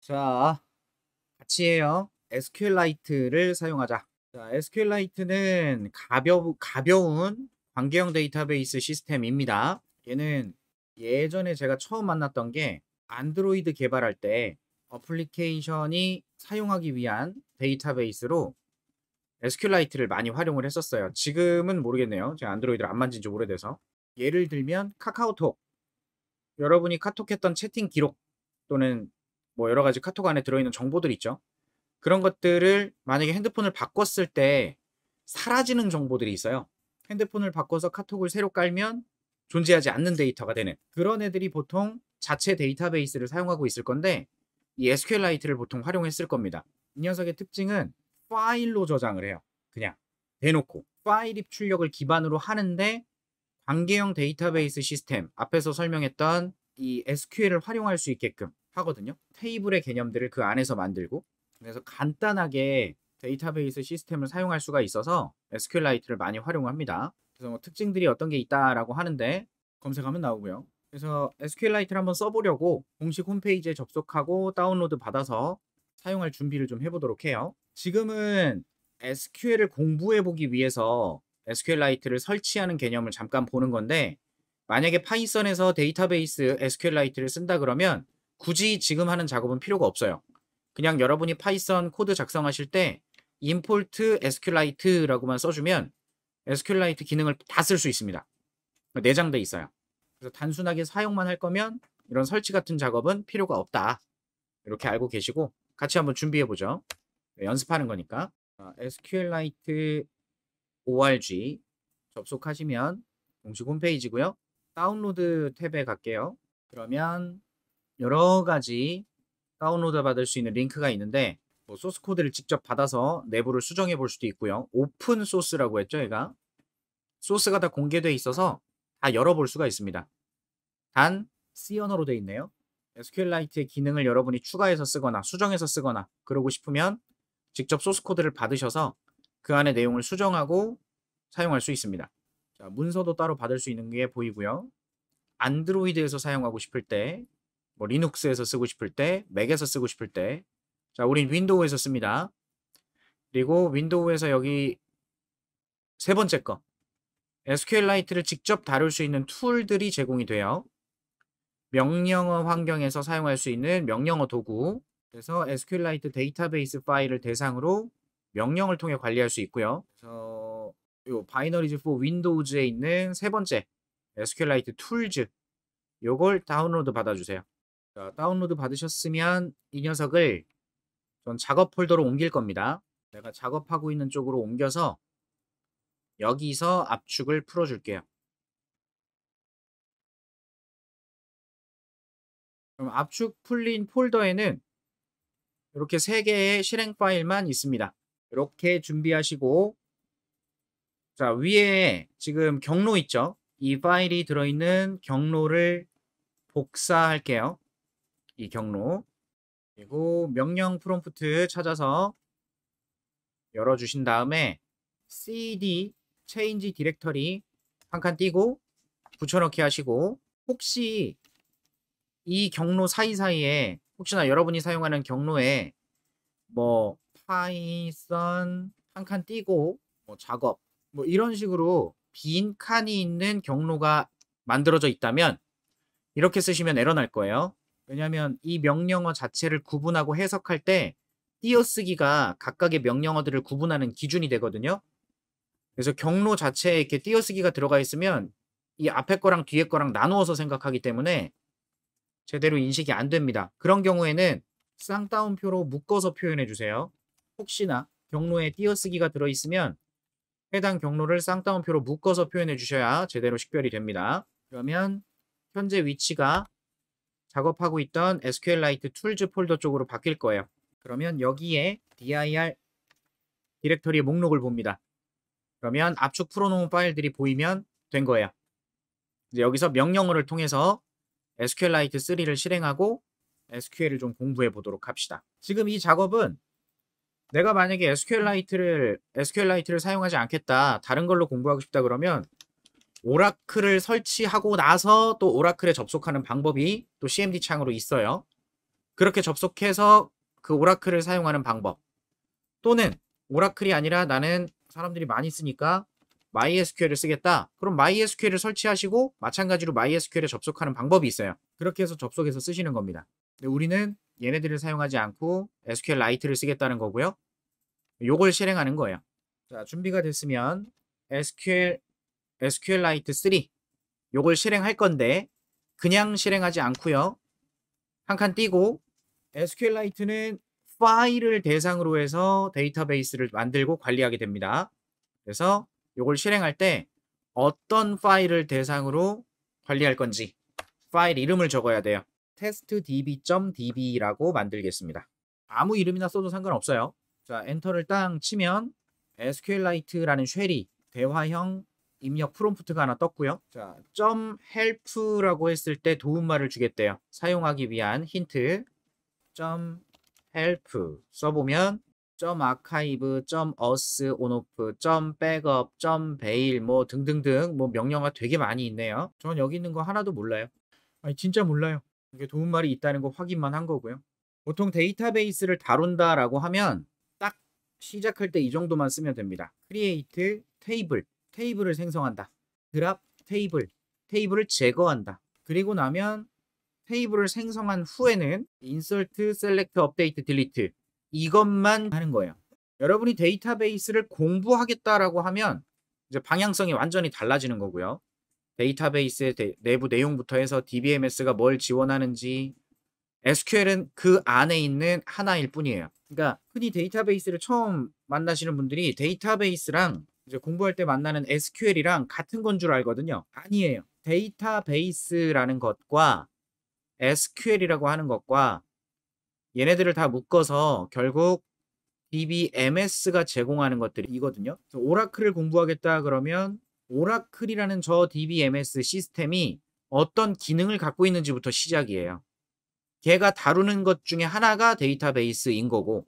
자, 같이 해요. SQLite를 사용하자. 자, SQLite는 가벼운 관계형 데이터베이스 시스템입니다. 얘는 예전에 제가 처음 만났던 게 안드로이드 개발할 때 어플리케이션이 사용하기 위한 데이터베이스로 SQLite를 많이 활용을 했었어요. 지금은 모르겠네요. 제가 안드로이드를 안 만진 지 오래돼서. 예를 들면 카카오톡. 여러분이 카톡했던 채팅 기록 또는 뭐 여러 가지 카톡 안에 들어있는 정보들 있죠. 그런 것들을 만약에 핸드폰을 바꿨을 때 사라지는 정보들이 있어요. 핸드폰을 바꿔서 카톡을 새로 깔면 존재하지 않는 데이터가 되는 그런 애들이 보통 자체 데이터베이스를 사용하고 있을 건데 이 SQLite를 보통 활용했을 겁니다. 이 녀석의 특징은 파일로 저장을 해요. 그냥 대놓고 파일 입출력을 기반으로 하는데 관계형 데이터베이스 시스템 앞에서 설명했던 이 SQL을 활용할 수 있게끔 하거든요. 테이블의 개념들을 그 안에서 만들고 그래서 간단하게 데이터베이스 시스템을 사용할 수가 있어서 SQLite를 많이 활용합니다. 그래서 뭐 특징들이 어떤 게 있다라고 하는데 검색하면 나오고요. 그래서 SQLite를 한번 써보려고 공식 홈페이지에 접속하고 다운로드 받아서 사용할 준비를 좀 해보도록 해요. 지금은 SQL을 공부해보기 위해서 SQLite를 설치하는 개념을 잠깐 보는 건데 만약에 파이썬에서 데이터베이스 SQLite를 쓴다 그러면 굳이 지금 하는 작업은 필요가 없어요. 그냥 여러분이 파이썬 코드 작성하실 때 import SQLite라고만 써주면 SQLite 기능을 다 쓸 수 있습니다. 내장돼 있어요. 그래서 단순하게 사용만 할 거면 이런 설치 같은 작업은 필요가 없다. 이렇게 알고 계시고 같이 한번 준비해보죠. 연습하는 거니까. SQLite org 접속하시면 공식 홈페이지고요. 다운로드 탭에 갈게요. 그러면 여러 가지 다운로드 받을 수 있는 링크가 있는데 뭐 소스 코드를 직접 받아서 내부를 수정해 볼 수도 있고요. 오픈 소스라고 했죠, 얘가. 소스가 다 공개돼 있어서 다 열어볼 수가 있습니다. 단 C 언어로 돼 있네요. SQLite의 기능을 여러분이 추가해서 쓰거나 수정해서 쓰거나 그러고 싶으면 직접 소스 코드를 받으셔서 그 안에 내용을 수정하고 사용할 수 있습니다. 자, 문서도 따로 받을 수 있는 게 보이고요. 안드로이드에서 사용하고 싶을 때, 뭐 리눅스에서 쓰고 싶을 때, 맥에서 쓰고 싶을 때, 자, 우린 윈도우에서 씁니다. 그리고 윈도우에서 여기 세 번째 거, SQLite를 직접 다룰 수 있는 툴들이 제공이 돼요. 명령어 환경에서 사용할 수 있는 명령어 도구, 그래서 SQLite 데이터베이스 파일을 대상으로 명령을 통해 관리할 수 있고요. 그래서 요 바이너리즈 for 윈도우즈에 있는 세 번째 SQLite 툴즈 요걸 다운로드 받아주세요. 자, 다운로드 받으셨으면 이 녀석을 전 작업 폴더로 옮길 겁니다. 내가 작업하고 있는 쪽으로 옮겨서 여기서 압축을 풀어줄게요. 그럼 압축 풀린 폴더에는 이렇게 3개의 실행 파일만 있습니다. 이렇게 준비하시고 자, 위에 지금 경로 있죠? 이 파일이 들어있는 경로를 복사할게요. 이 경로. 그리고 명령 프롬프트 찾아서 열어주신 다음에 cd change 디렉터리 한 칸 띄고 붙여넣기 하시고 혹시 이 경로 사이사이에 혹시나 여러분이 사용하는 경로에 뭐 파이썬 한 칸 띄고 뭐 작업 뭐 이런 식으로 빈 칸이 있는 경로가 만들어져 있다면 이렇게 쓰시면 에러 날 거예요. 왜냐하면 이 명령어 자체를 구분하고 해석할 때 띄어쓰기가 각각의 명령어들을 구분하는 기준이 되거든요. 그래서 경로 자체에 이렇게 띄어쓰기가 들어가 있으면 이 앞에 거랑 뒤에 거랑 나누어서 생각하기 때문에 제대로 인식이 안 됩니다. 그런 경우에는 쌍따옴표로 묶어서 표현해 주세요. 혹시나 경로에 띄어쓰기가 들어있으면 해당 경로를 쌍따옴표로 묶어서 표현해 주셔야 제대로 식별이 됩니다. 그러면 현재 위치가 작업하고 있던 SQLite 툴즈 폴더 쪽으로 바뀔 거예요. 그러면 여기에 dir 디렉터리의 목록을 봅니다. 그러면 압축 풀어놓은 파일들이 보이면 된 거예요. 이제 여기서 명령어를 통해서 SQLite 3를 실행하고 SQL을 좀 공부해 보도록 합시다. 지금 이 작업은 내가 만약에 SQLite를 사용하지 않겠다. 다른 걸로 공부하고 싶다 그러면 오라클을 설치하고 나서 또 오라클에 접속하는 방법이 또 CMD 창으로 있어요. 그렇게 접속해서 그 오라클을 사용하는 방법. 또는 오라클이 아니라 나는 사람들이 많이 쓰니까 MySQL을 쓰겠다. 그럼 MySQL을 설치하시고 마찬가지로 MySQL에 접속하는 방법이 있어요. 그렇게 해서 접속해서 쓰시는 겁니다. 근데 우리는 얘네들을 사용하지 않고 SQLite를 쓰겠다는 거고요. 요걸 실행하는 거예요. 자, 준비가 됐으면 SQLite 3 요걸 실행할 건데 그냥 실행하지 않고요. 한 칸 띄고 SQLite는 파일을 대상으로 해서 데이터베이스를 만들고 관리하게 됩니다. 그래서 요걸 실행할 때 어떤 파일을 대상으로 관리할 건지 파일 이름을 적어야 돼요. testdb.db라고 만들겠습니다. 아무 이름이나 써도 상관없어요. 자, 엔터를 딱 치면 SQLite라는 쉘이 대화형 입력 프롬프트가 하나 떴고요. 자, .help라고 했을 때 도움말을 주겠대요. 사용하기 위한 힌트. .help 써보면 .archive, .us, onoff, .backup, .bail 뭐 등등등 뭐 명령어가 되게 많이 있네요. 전 여기 있는 거 하나도 몰라요. 아니 진짜 몰라요. 이게 도움말이 있다는 거 확인만 한 거고요. 보통 데이터베이스를 다룬다라고 하면 딱 시작할 때 이 정도만 쓰면 됩니다. create table, 테이블을 생성한다. drop table, 테이블을 제거한다. 그리고 나면 테이블을 생성한 후에는 insert, select, update, delete 이것만 하는 거예요. 여러분이 데이터베이스를 공부하겠다라고 하면 이제 방향성이 완전히 달라지는 거고요. 데이터베이스의 내부 내용부터 해서 DBMS가 뭘 지원하는지 SQL은 그 안에 있는 하나일 뿐이에요. 그러니까 흔히 데이터베이스를 처음 만나시는 분들이 데이터베이스랑 이제 공부할 때 만나는 SQL이랑 같은 건 줄 알거든요. 아니에요. 데이터베이스라는 것과 SQL이라고 하는 것과 얘네들을 다 묶어서 결국 DBMS가 제공하는 것들이 이거든요. 오라클을 공부하겠다 그러면 오라클이라는 저 DBMS 시스템이 어떤 기능을 갖고 있는지부터 시작이에요. 걔가 다루는 것 중에 하나가 데이터베이스인 거고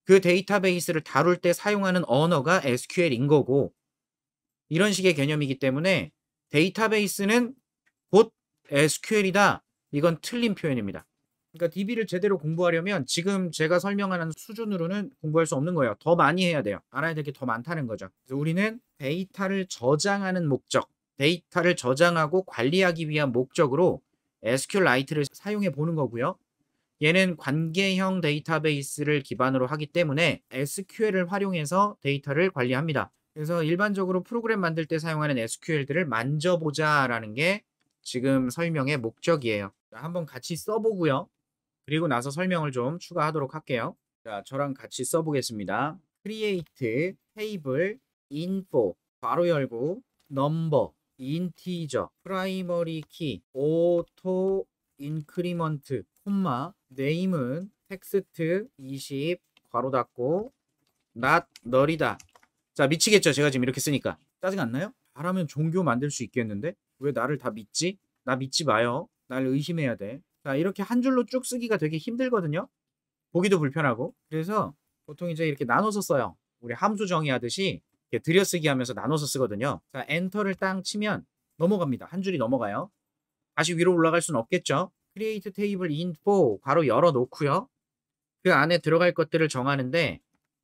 그 데이터베이스를 다룰 때 사용하는 언어가 SQL인 거고 이런 식의 개념이기 때문에 데이터베이스는 곧 SQL이다. 이건 틀린 표현입니다. 그러니까 DB를 제대로 공부하려면 지금 제가 설명하는 수준으로는 공부할 수 없는 거예요. 더 많이 해야 돼요. 알아야 될 게 더 많다는 거죠. 그래서 우리는 데이터를 저장하는 목적, 데이터를 저장하고 관리하기 위한 목적으로 SQLite를 사용해 보는 거고요. 얘는 관계형 데이터베이스를 기반으로 하기 때문에 SQL을 활용해서 데이터를 관리합니다. 그래서 일반적으로 프로그램 만들 때 사용하는 SQL들을 만져보자라는 게 지금 설명의 목적이에요. 자, 한번 같이 써보고요. 그리고 나서 설명을 좀 추가하도록 할게요. 자, 저랑 같이 써보겠습니다. create table info 괄호 열고 number integer primary key auto increment 콤마 name은 text 20 괄호 닫고 not null이다. 자, 미치겠죠? 제가 지금 이렇게 쓰니까 짜증 안 나요? 잘하면 종교 만들 수 있겠는데 왜 나를 다 믿지? 나 믿지 마요. 날 의심해야 돼. 자, 이렇게 한 줄로 쭉 쓰기가 되게 힘들거든요. 보기도 불편하고. 그래서 보통 이제 이렇게 나눠서 써요. 우리 함수 정의하듯이 이렇게 들여쓰기 하면서 나눠서 쓰거든요. 자, 엔터를 땅 치면 넘어갑니다. 한 줄이 넘어가요. 다시 위로 올라갈 수는 없겠죠. create table info 괄호 열어 놓고요. 그 안에 들어갈 것들을 정하는데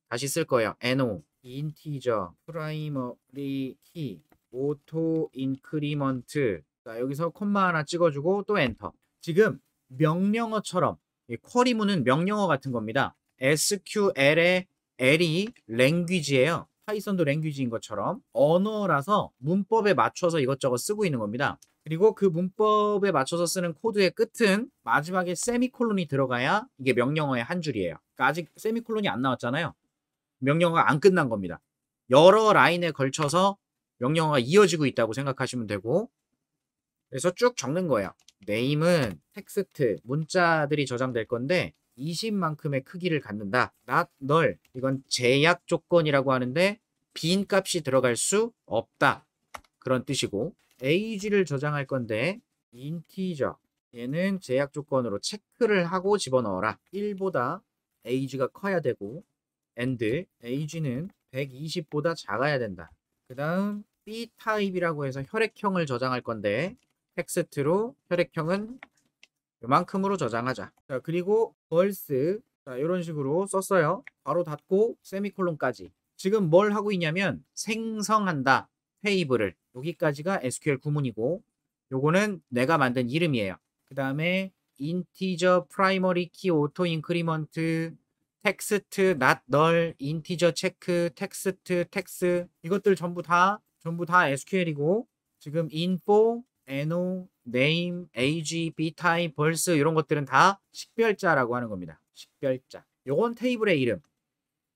다시 쓸 거예요. no integer primary key auto increment 자, 여기서 콤마 하나 찍어주고 또 엔터. 지금 명령어처럼 이 쿼리문은 명령어 같은 겁니다. SQL의 L이 랭귀지예요. 파이썬도 랭귀지인 것처럼 언어라서 문법에 맞춰서 이것저것 쓰고 있는 겁니다. 그리고 그 문법에 맞춰서 쓰는 코드의 끝은 마지막에 세미콜론이 들어가야 이게 명령어의 한 줄이에요. 그러니까 아직 세미콜론이 안 나왔잖아요. 명령어가 안 끝난 겁니다. 여러 라인에 걸쳐서 명령어가 이어지고 있다고 생각하시면 되고 그래서 쭉 적는 거예요. name은 텍스트, 문자들이 저장될 건데 20만큼의 크기를 갖는다. not null. 이건 제약 조건이라고 하는데 빈 값이 들어갈 수 없다. 그런 뜻이고 age를 저장할 건데 integer. 얘는 제약 조건으로 체크를 하고 집어넣어라. 1보다 age가 커야 되고 and age는 120보다 작아야 된다. 그 다음 b타입이라고 해서 혈액형을 저장할 건데 텍스트로 혈액형은 요만큼으로 저장하자. 자, 그리고 벌스. 자, 이런 식으로 썼어요. 바로 닫고 세미콜론까지. 지금 뭘 하고 있냐면 생성한다. 테이블을. 여기까지가 SQL 구문이고 요거는 내가 만든 이름이에요. 그 다음에 인티저 프라이머리 키 오토 인크리먼트 텍스트 not null 인티저 체크 텍스트 텍스 이것들 전부 다 SQL이고 지금 info, no, name, age, btype, 벌스 이런 것들은 다 식별자라고 하는 겁니다. 식별자. 요건 테이블의 이름.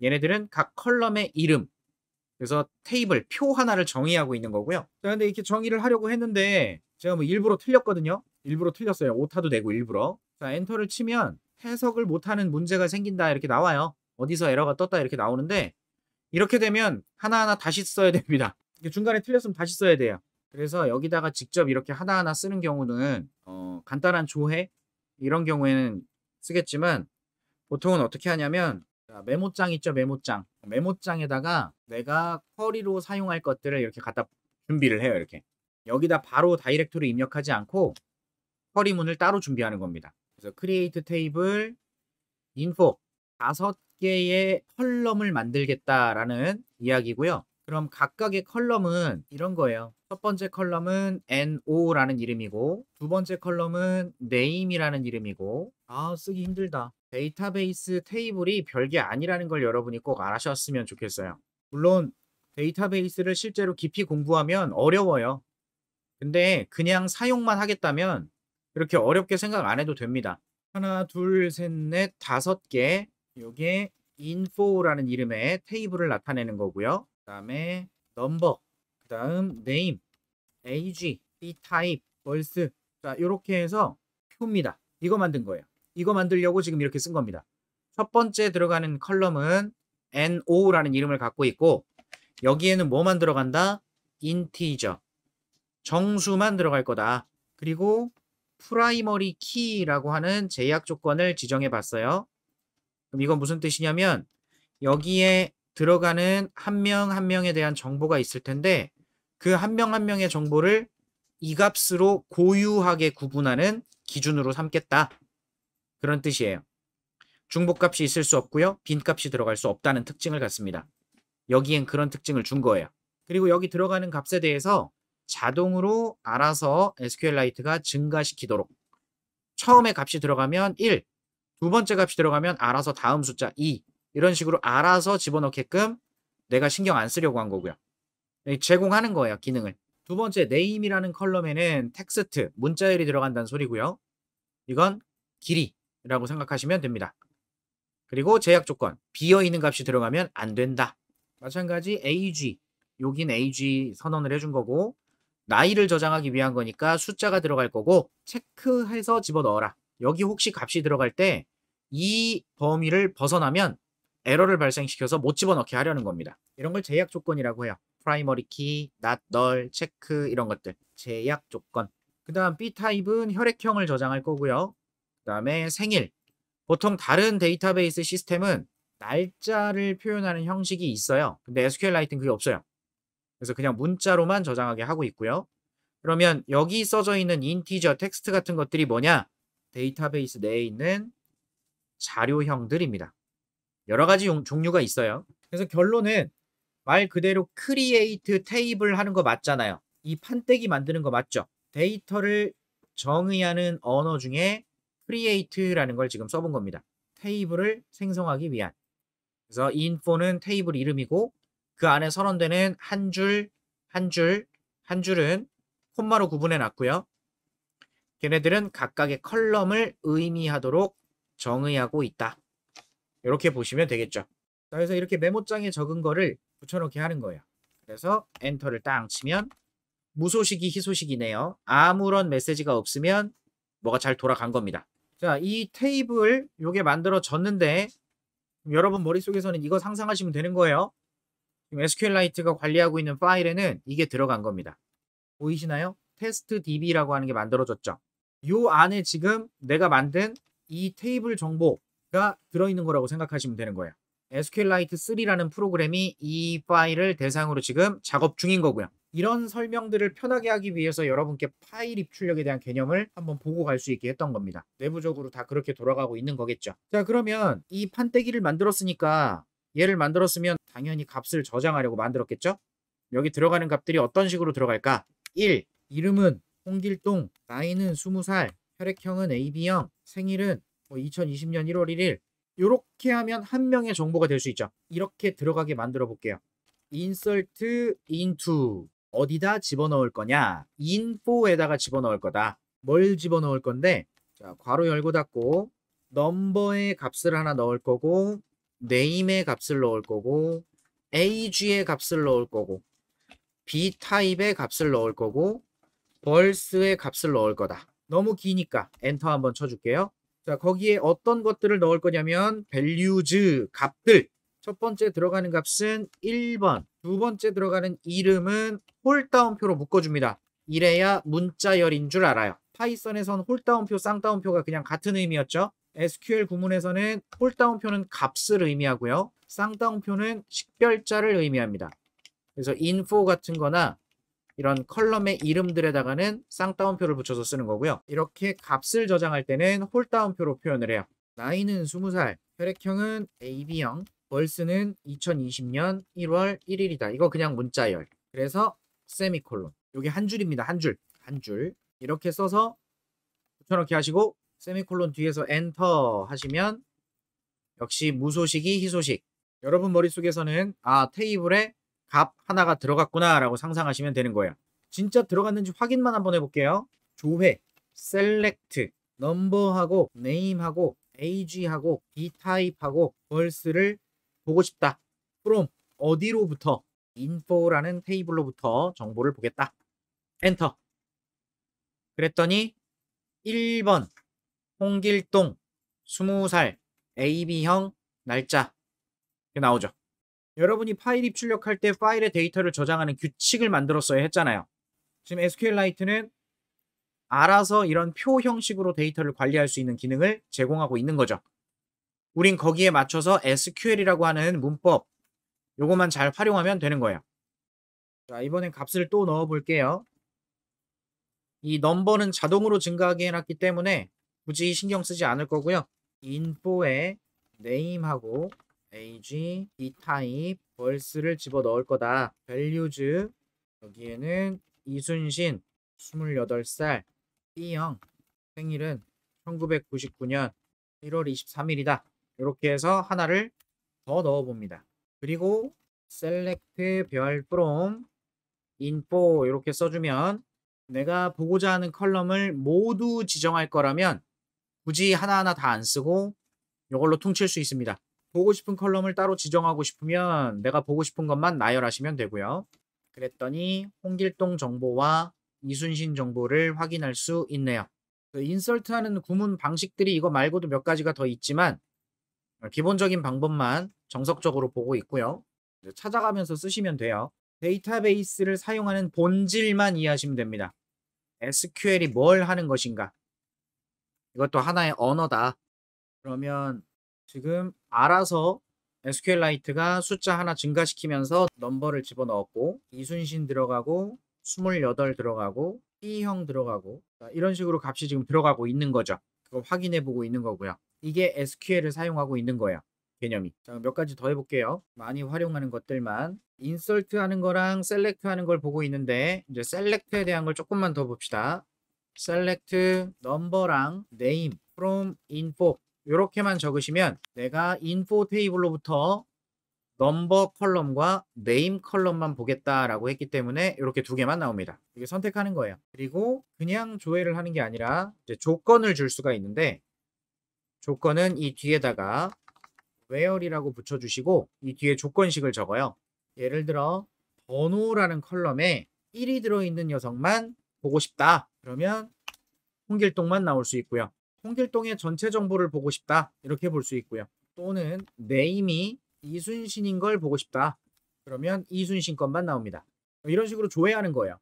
얘네들은 각 컬럼의 이름. 그래서 테이블 표 하나를 정의하고 있는 거고요. 자, 근데 이렇게 정의를 하려고 했는데 제가 뭐 일부러 틀렸거든요. 일부러 틀렸어요. 오타도 내고 일부러. 자, 엔터를 치면 해석을 못하는 문제가 생긴다 이렇게 나와요. 어디서 에러가 떴다 이렇게 나오는데 이렇게 되면 하나하나 다시 써야 됩니다. 중간에 틀렸으면 다시 써야 돼요. 그래서 여기다가 직접 이렇게 하나하나 쓰는 경우는 간단한 조회 이런 경우에는 쓰겠지만 보통은 어떻게 하냐면 자, 메모장 있죠, 메모장. 메모장에다가 내가 쿼리로 사용할 것들을 이렇게 갖다 준비를 해요. 이렇게 여기다 바로 다이렉토리 입력하지 않고 쿼리문을 따로 준비하는 겁니다. 그래서 create table info 5개의 컬럼을 만들겠다라는 이야기고요. 그럼 각각의 컬럼은 이런 거예요. 첫 번째 컬럼은 NO라는 이름이고 두 번째 컬럼은 name이라는 이름이고 쓰기 힘들다. 데이터베이스 테이블이 별게 아니라는 걸 여러분이 꼭 아셨으면 좋겠어요. 물론 데이터베이스를 실제로 깊이 공부하면 어려워요. 근데 그냥 사용만 하겠다면 그렇게 어렵게 생각 안 해도 됩니다. 하나, 둘, 셋, 넷, 5개 요게 info라는 이름의 테이블을 나타내는 거고요. 그 다음에 number, 그 다음 name, age, btype, 벌스 자 이렇게 해서 표입니다. 이거 만든 거예요. 이거 만들려고 지금 이렇게 쓴 겁니다. 첫 번째 들어가는 컬럼은 NO라는 이름을 갖고 있고 여기에는 뭐만 들어간다? 인티저 정수만 들어갈 거다. 그리고 프라이머리 키라고 하는 제약 조건을 지정해 봤어요. 그럼 이건 무슨 뜻이냐면 여기에 들어가는 한 명 한 명에 대한 정보가 있을 텐데 그 한 명 한 명의 정보를 이 값으로 고유하게 구분하는 기준으로 삼겠다. 그런 뜻이에요. 중복값이 있을 수 없고요. 빈값이 들어갈 수 없다는 특징을 갖습니다. 여기엔 그런 특징을 준 거예요. 그리고 여기 들어가는 값에 대해서 자동으로 알아서 SQLite가 증가시키도록 처음에 값이 들어가면 1, 두 번째 값이 들어가면 알아서 다음 숫자 2 이런 식으로 알아서 집어넣게끔 내가 신경 안 쓰려고 한 거고요. 제공하는 거예요. 기능을. 두 번째 name이라는 컬럼에는 텍스트, 문자열이 들어간다는 소리고요. 이건 길이라고 생각하시면 됩니다. 그리고 제약 조건, 비어있는 값이 들어가면 안 된다. 마찬가지 age, 여긴 age 선언을 해준 거고 나이를 저장하기 위한 거니까 숫자가 들어갈 거고 체크해서 집어넣어라. 여기 혹시 값이 들어갈 때 이 범위를 벗어나면 에러를 발생시켜서 못 집어넣게 하려는 겁니다. 이런 걸 제약 조건이라고 해요. 프라이머리 키, not null, 체크 이런 것들 제약 조건. 그 다음 b타입은 혈액형을 저장할 거고요. 그 다음에 생일. 보통 다른 데이터베이스 시스템은 날짜를 표현하는 형식이 있어요. 근데 SQLite는 그게 없어요. 그래서 그냥 문자로만 저장하게 하고 있고요. 그러면 여기 써져 있는 인티저, 텍스트 같은 것들이 뭐냐? 데이터베이스 내에 있는 자료형들입니다. 여러 가지 종류가 있어요. 그래서 결론은 말 그대로 create table 하는 거 맞잖아요. 이 판때기 만드는 거 맞죠? 데이터를 정의하는 언어 중에 create라는 걸 지금 써본 겁니다. 테이블을 생성하기 위한. 그래서 info는 테이블 이름이고 그 안에 선언되는 한 줄은 콤마로 구분해 놨고요. 걔네들은 각각의 컬럼을 의미하도록 정의하고 있다. 이렇게 보시면 되겠죠. 그래서 이렇게 메모장에 적은 거를 붙여놓게 하는 거예요. 그래서 엔터를 딱 치면 무소식이 희소식이네요. 아무런 메시지가 없으면 뭐가 잘 돌아간 겁니다. 자, 이 테이블 요게 만들어졌는데 여러분 머릿속에서는 이거 상상하시면 되는 거예요. 지금 SQLite가 관리하고 있는 파일에는 이게 들어간 겁니다. 보이시나요? testdb라고 하는 게 만들어졌죠. 요 안에 지금 내가 만든 이 테이블 정보가 들어있는 거라고 생각하시면 되는 거예요. SQLite 3라는 프로그램이 이 파일을 대상으로 지금 작업 중인 거고요. 이런 설명들을 편하게 하기 위해서 여러분께 파일 입출력에 대한 개념을 한번 보고 갈 수 있게 했던 겁니다. 내부적으로 다 그렇게 돌아가고 있는 거겠죠. 자, 그러면 이 판때기를 만들었으니까 얘를 만들었으면 당연히 값을 저장하려고 만들었겠죠? 여기 들어가는 값들이 어떤 식으로 들어갈까? 1. 이름은 홍길동, 나이는 20살, 혈액형은 AB형, 생일은 2020년 1월 1일. 이렇게 하면 한 명의 정보가 될 수 있죠. 이렇게 들어가게 만들어 볼게요. insert into 어디다 집어넣을 거냐? info에다가 집어넣을 거다. 뭘 집어넣을 건데? 자, 괄호 열고 닫고 넘버의 값을 하나 넣을 거고 name의 값을 넣을 거고 age의 값을 넣을 거고 b타입의 값을 넣을 거고 벌스의 값을 넣을 거다. 너무 기니까 엔터 한번 쳐줄게요. 자, 거기에 어떤 것들을 넣을 거냐면 values, 값들. 첫 번째 들어가는 값은 1번, 두 번째 들어가는 이름은 홀다운표로 묶어줍니다. 이래야 문자열인 줄 알아요. 파이썬에선 홀다운표, 쌍따옴표가 그냥 같은 의미였죠. SQL 구문에서는 홀다운표는 값을 의미하고요. 쌍따옴표는 식별자를 의미합니다. 그래서 info 같은 거나 이런 컬럼의 이름들에다가는 쌍따옴표를 붙여서 쓰는 거고요. 이렇게 값을 저장할 때는 홀다운표로 표현을 해요. 나이는 20살, 혈액형은 AB형, 벌스는 2020년 1월 1일이다. 이거 그냥 문자열. 그래서 세미콜론. 이게 한 줄입니다. 한 줄. 한 줄. 이렇게 써서 붙여넣기 하시고 세미콜론 뒤에서 엔터 하시면 역시 무소식이 희소식. 여러분 머릿속에서는 테이블에 값 하나가 들어갔구나 라고 상상하시면 되는 거예요. 진짜 들어갔는지 확인만 한번 해볼게요. 조회, 셀렉트, 넘버하고 네임하고 age하고 b타입하고 벌스를 보고 싶다. from 어디로부터? info라는 테이블로부터 정보를 보겠다. 엔터. 그랬더니 1번 홍길동 20살 AB형 날짜 이렇게 나오죠. 여러분이 파일 입출력할 때 파일의 데이터를 저장하는 규칙을 만들었어야 했잖아요. 지금 SQLite는 알아서 이런 표 형식으로 데이터를 관리할 수 있는 기능을 제공하고 있는 거죠. 우린 거기에 맞춰서 SQL이라고 하는 문법 요거만 잘 활용하면 되는 거예요. 자, 이번엔 값을 또 넣어 볼게요. 이 넘버는 자동으로 증가하게 해놨기 때문에 굳이 신경 쓰지 않을 거고요. info에 name하고 age, b타입, 벌스를 집어넣을 거다. values 여기에는 이순신 28살 B형 생일은 1999년 1월 23일이다. 이렇게 해서 하나를 더 넣어봅니다. 그리고 select 별 from info 이렇게 써주면 내가 보고자 하는 컬럼을 모두 지정할 거라면 굳이 하나하나 다 안 쓰고 이걸로 퉁칠 수 있습니다. 보고 싶은 컬럼을 따로 지정하고 싶으면 내가 보고 싶은 것만 나열하시면 되고요. 그랬더니 홍길동 정보와 이순신 정보를 확인할 수 있네요. 인설트하는 구문 방식들이 이거 말고도 몇 가지가 더 있지만 기본적인 방법만 정석적으로 보고 있고요. 찾아가면서 쓰시면 돼요. 데이터베이스를 사용하는 본질만 이해하시면 됩니다. SQL이 뭘 하는 것인가? 이것도 하나의 언어다. 그러면 지금 알아서 SQLite가 숫자 하나 증가시키면서 넘버를 집어넣었고 이순신 들어가고 28 들어가고 B형 들어가고 이런 식으로 값이 지금 들어가고 있는 거죠. 그거 확인해 보고 있는 거고요. 이게 SQL을 사용하고 있는 거예요. 개념이. 자, 몇 가지 더 해볼게요. 많이 활용하는 것들만. 인설트 하는 거랑 셀렉트 하는 걸 보고 있는데 이제 셀렉트에 대한 걸 조금만 더 봅시다. 셀렉트 넘버랑 네임 from info 이렇게만 적으시면 내가 인포 테이블로부터 넘버 컬럼과 네임 컬럼만 보겠다라고 했기 때문에 이렇게 두 개만 나옵니다. 이게 선택하는 거예요. 그리고 그냥 조회를 하는 게 아니라 이제 조건을 줄 수가 있는데 조건은 이 뒤에다가 where이라고 붙여주시고 이 뒤에 조건식을 적어요. 예를 들어 번호라는 컬럼에 1이 들어있는 녀석만 보고 싶다. 그러면 홍길동만 나올 수 있고요. 홍길동의 전체 정보를 보고 싶다. 이렇게 볼 수 있고요. 또는 네임이 이순신인 걸 보고 싶다. 그러면 이순신 것만 나옵니다. 이런 식으로 조회하는 거예요.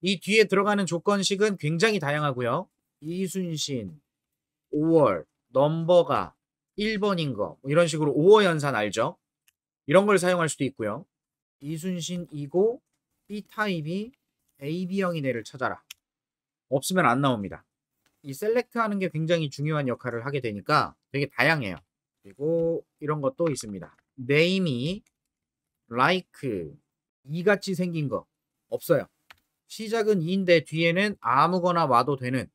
이 뒤에 들어가는 조건식은 굉장히 다양하고요. 이순신, 5월, 넘버가 1번인 거 이런 식으로 5어 연산 알죠? 이런 걸 사용할 수도 있고요. 이순신이고 B타입이 AB형인 애를 찾아라. 없으면 안 나옵니다. 이 셀렉트 하는 게 굉장히 중요한 역할을 하게 되니까 되게 다양해요. 그리고 이런 것도 있습니다. name이 like 이같이 생긴 거 없어요. 시작은 2인데 뒤에는 아무거나 와도 되는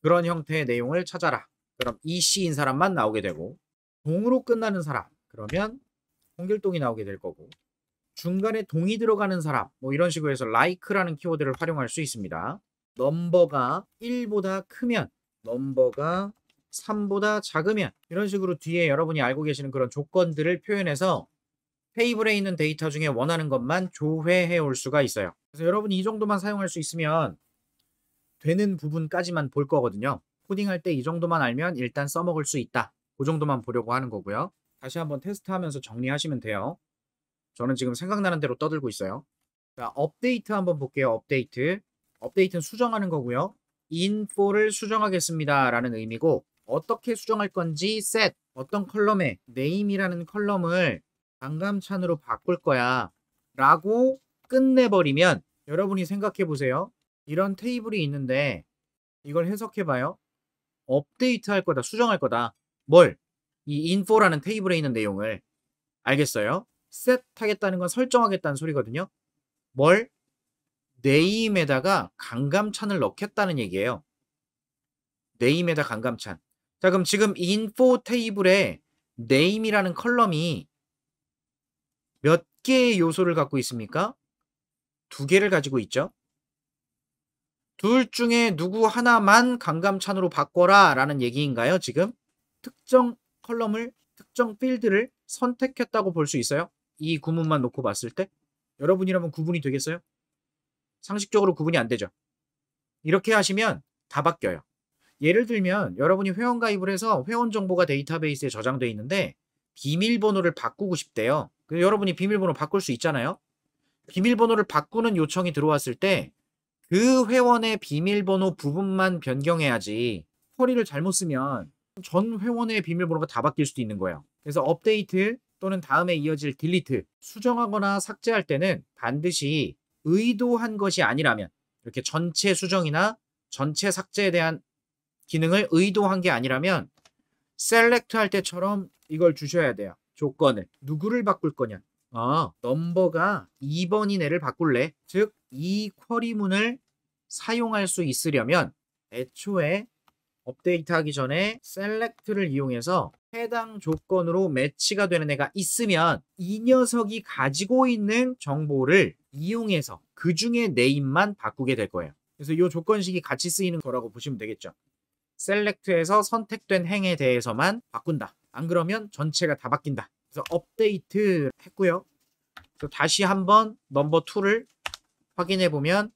그런 형태의 내용을 찾아라. 그럼 이씨인 사람만 나오게 되고, 동으로 끝나는 사람 그러면 홍길동이 나오게 될 거고, 중간에 동이 들어가는 사람 뭐 이런 식으로 해서 like라는 키워드를 활용할 수 있습니다. 넘버가 1보다 크면, 넘버가 3보다 작으면, 이런 식으로 뒤에 여러분이 알고 계시는 그런 조건들을 표현해서 테이블에 있는 데이터 중에 원하는 것만 조회해 올 수가 있어요. 그래서 여러분이 이 정도만 사용할 수 있으면 되는 부분까지만 볼 거거든요. 코딩할 때 이 정도만 알면 일단 써먹을 수 있다. 그 정도만 보려고 하는 거고요. 다시 한번 테스트하면서 정리하시면 돼요. 저는 지금 생각나는 대로 떠들고 있어요. 자, 업데이트 한번 볼게요. 업데이트. 업데이트는 수정하는 거고요. info를 수정하겠습니다 라는 의미고, 어떻게 수정할 건지 set, 어떤 컬럼에 name이라는 컬럼을 반감찬으로 바꿀 거야 라고 끝내버리면, 여러분이 생각해 보세요. 이런 테이블이 있는데 이걸 해석해 봐요. 업데이트 할 거다, 수정할 거다. 뭘? 이 info라는 테이블에 있는 내용을. 알겠어요? set 하겠다는 건 설정하겠다는 소리거든요. 뭘? name에다가 강감찬을 넣겠다는 얘기예요. name에다 강감찬. 자, 그럼 지금 info 테이블에 name이라는 컬럼이 몇 개의 요소를 갖고 있습니까? 2개를 가지고 있죠. 둘 중에 누구 하나만 강감찬으로 바꿔라 라는 얘기인가요, 지금? 특정 컬럼을, 특정 필드를 선택했다고 볼 수 있어요? 이 구문만 놓고 봤을 때? 여러분이라면 구분이 되겠어요? 상식적으로 구분이 안 되죠. 이렇게 하시면 다 바뀌어요. 예를 들면 여러분이 회원 가입을 해서 회원 정보가 데이터베이스에 저장되어 있는데 비밀번호를 바꾸고 싶대요. 여러분이 비밀번호 바꿀 수 있잖아요. 비밀번호를 바꾸는 요청이 들어왔을 때 그 회원의 비밀번호 부분만 변경해야지, 쿼리를 잘못 쓰면 전 회원의 비밀번호가 다 바뀔 수도 있는 거예요. 그래서 업데이트 또는 다음에 이어질 딜리트, 수정하거나 삭제할 때는 반드시 의도한 것이 아니라면, 이렇게 전체 수정이나 전체 삭제에 대한 기능을 의도한 게 아니라면 셀렉트 할 때처럼 이걸 주셔야 돼요. 조건을. 누구를 바꿀 거냐. 넘버가 2번인 애를 바꿀래. 즉, 이 쿼리문을 사용할 수 있으려면 애초에 업데이트 하기 전에 셀렉트를 이용해서 해당 조건으로 매치가 되는 애가 있으면 이 녀석이 가지고 있는 정보를 이용해서 그 중에 네임만 바꾸게 될 거예요. 그래서 이 조건식이 같이 쓰이는 거라고 보시면 되겠죠. 셀렉트에서 선택된 행에 대해서만 바꾼다. 안 그러면 전체가 다 바뀐다. 그래서 업데이트 했고요. 다시 한번 넘버 2를 확인해 보면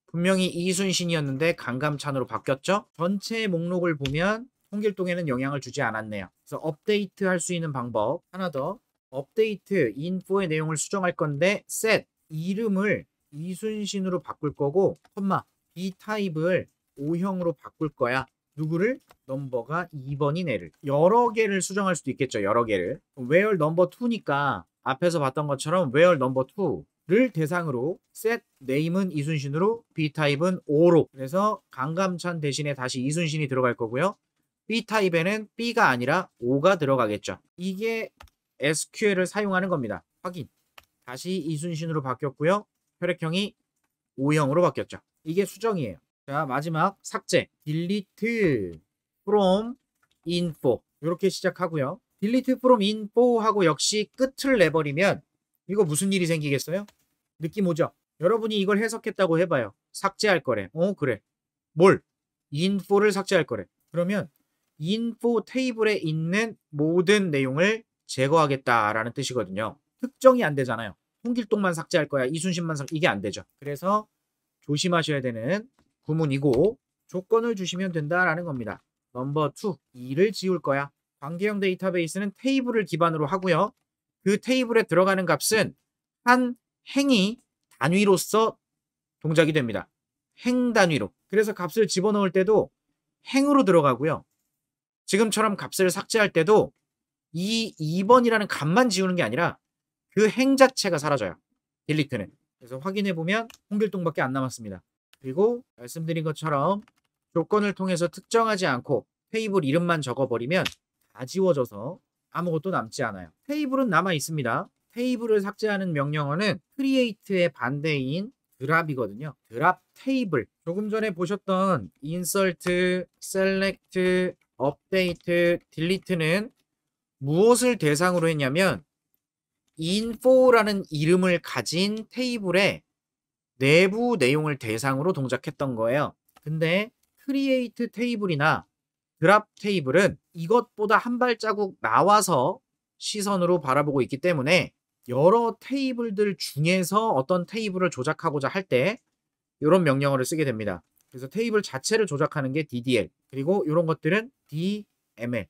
분명히 이순신이었는데 강감찬으로 바뀌었죠. 전체 목록을 보면 홍길동에는 영향을 주지 않았네요. 그래서 업데이트 할 수 있는 방법 하나 더. 업데이트 인포의 내용을 수정할 건데 set 이름을 이순신으로 바꿀 거고, 콤마 B타입을 O형으로 바꿀 거야. 누구를? 넘버가 2번인 애를. 여러 개를 수정할 수도 있겠죠. 여러 개를. where number 2니까 앞에서 봤던 것처럼 where number 2를 대상으로 set name은 이순신으로 B타입은 O로. 그래서 강감찬 대신에 다시 이순신이 들어갈 거고요. B타입에는 B가 아니라 O가 들어가겠죠. 이게 SQL을 사용하는 겁니다. 확인. 다시 이순신으로 바뀌었고요. 혈액형이 O형으로 바뀌었죠. 이게 수정이에요. 자, 마지막 삭제. delete from info. 이렇게 시작하고요. delete from info 하고 역시 끝을 내버리면 이거 무슨 일이 생기겠어요? 느낌 오죠? 여러분이 이걸 해석했다고 해봐요. 삭제할 거래. 그래. 뭘? info를 삭제할 거래. 그러면 info 테이블에 있는 모든 내용을 제거하겠다라는 뜻이거든요. 특정이 안 되잖아요. 홍길동만 삭제할 거야. 이순신만 이게 안 되죠. 그래서 조심하셔야 되는 구문이고, 조건을 주시면 된다라는 겁니다. 넘버 2, 2를 지울 거야. 관계형 데이터베이스는 테이블을 기반으로 하고요. 그 테이블에 들어가는 값은 한 행이 단위로서 동작이 됩니다. 행 단위로. 그래서 값을 집어넣을 때도 행으로 들어가고요. 지금처럼 값을 삭제할 때도 이 2번이라는 값만 지우는 게 아니라 그 행 자체가 사라져요. 딜리트는. 그래서 확인해 보면 홍길동밖에 안 남았습니다. 그리고 말씀드린 것처럼 조건을 통해서 특정하지 않고 테이블 이름만 적어버리면 다 지워져서 아무것도 남지 않아요. 테이블은 남아 있습니다. 테이블을 삭제하는 명령어는 create의 반대인 드랍이거든요. 드랍 테이블. 조금 전에 보셨던 insert, select, update, delete는 무엇을 대상으로 했냐면 info라는 이름을 가진 테이블의 내부 내용을 대상으로 동작했던 거예요. 근데 create 테이블이나 드랍 테이블은 이것보다 한 발자국 나와서 시선으로 바라보고 있기 때문에 여러 테이블들 중에서 어떤 테이블을 조작하고자 할 때 이런 명령어를 쓰게 됩니다. 그래서 테이블 자체를 조작하는 게 DDL, 그리고 이런 것들은 DML,